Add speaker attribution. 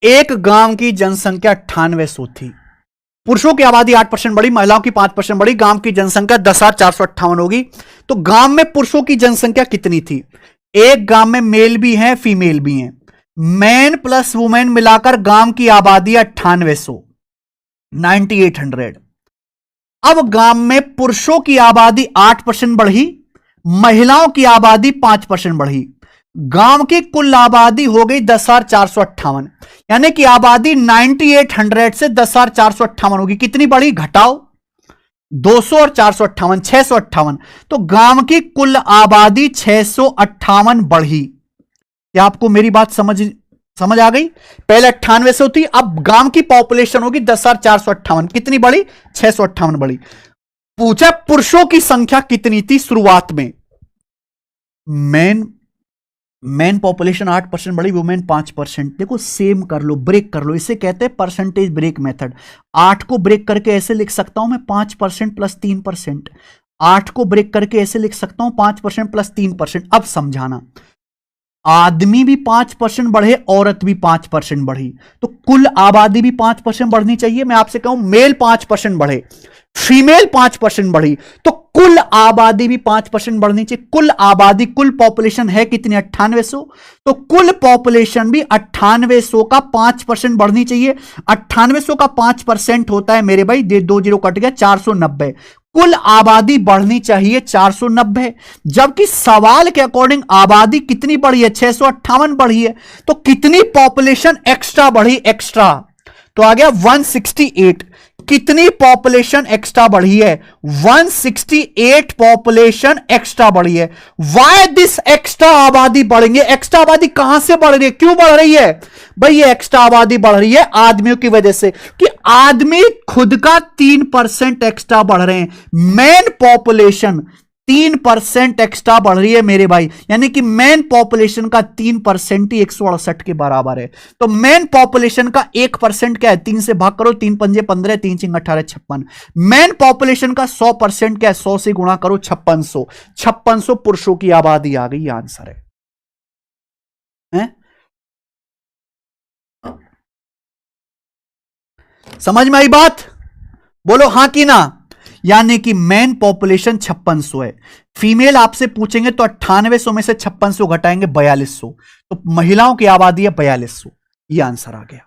Speaker 1: एक गांव की जनसंख्या 9800 थी, पुरुषों की आबादी 8% बढ़ी, महिलाओं की 5% बढ़ी, गांव की जनसंख्या 10,458 होगी। तो गांव में पुरुषों की जनसंख्या कितनी थी? एक गांव में मेल भी है, फीमेल भी है, मैन प्लस वुमेन मिलाकर गांव की आबादी 9800, 9800। अब गांव में पुरुषों की आबादी 8% बढ़ी, महिलाओं की आबादी 5% बढ़ी, गांव की कुल आबादी हो गई 10,458, यानी कि आबादी 9800 से 10,458 होगी। कितनी बढ़ी? घटाओ 200 और 458, 658। तो गांव की कुल आबादी 658 बढ़ी। क्या आपको मेरी बात समझ आ गई? पहले 9800 थी, अब गांव की पॉपुलेशन होगी 10,458। कितनी बढ़ी? 658 बढ़ी। पूछा पुरुषों की संख्या कितनी थी शुरुआत में? मैन पॉपुलेशन 8% बढ़ी, वुमेन 5%। देखो सेम कर लो, ब्रेक कर लो, इसे कहते हैं परसेंटेज ब्रेक मेथड। 8 को ब्रेक करके ऐसे लिख सकता हूं मैं 5% प्लस 3%। 8 को ब्रेक करके ऐसे लिख सकता हूं 5% प्लस 3%। अब समझाना, आदमी भी 5% बढ़े, औरत भी 5% बढ़ी, तो कुल आबादी भी 5% बढ़नी चाहिए। मैं आपसे कहूं मेल 5% बढ़े, फीमेल 5% बढ़ी, तो कुल आबादी भी 5% बढ़नी चाहिए। कुल आबादी, कुल पॉपुलेशन है कितनी? 9800। तो कुल पॉपुलेशन भी 9800 का 5% बढ़नी चाहिए। 9800 का 5% होता है मेरे भाई, 2 जीरो कट गया, 490। कुल आबादी बढ़नी चाहिए 490, जबकि सवाल के अकॉर्डिंग आबादी कितनी बढ़ी है? 658 बढ़ी है। तो कितनी पॉपुलेशन एक्स्ट्रा बढ़ी? एक्स्ट्रा तो आ गया 168। कितनी पॉपुलेशन एक्स्ट्रा बढ़ी है? 168 पॉपुलेशन एक्स्ट्रा बढ़ी है। वाई दिस एक्स्ट्रा आबादी बढ़ेंगे? एक्स्ट्रा आबादी कहां से बढ़ रही है? क्यों बढ़ रही है भाई? ये एक्स्ट्रा आबादी बढ़ रही है आदमियों की वजह से, कि आदमी खुद का 3% एक्स्ट्रा बढ़ रहे हैं। मेन पॉपुलेशन 3% एक्स्ट्रा बढ़ रही है मेरे भाई, यानी कि मेन पॉपुलेशन का 3% ही 168 के बराबर है। तो मेन पॉपुलेशन का 1% क्या है? 3 से भाग करो, 3 पंजे 15, 3 चिंग 18, 56। मेन पॉपुलेशन का 100% क्या है? 100 से गुणा करो, 5600। 5600 पुरुषों की आबादी आ गई, आंसर है? समझ में आई बात? बोलो हां कि ना। यानी कि मेन पॉपुलेशन 5600 है। फीमेल आपसे पूछेंगे तो 9800 में से 5600 घटाएंगे 4200, तो महिलाओं की आबादी है 4200। यह आंसर आ गया।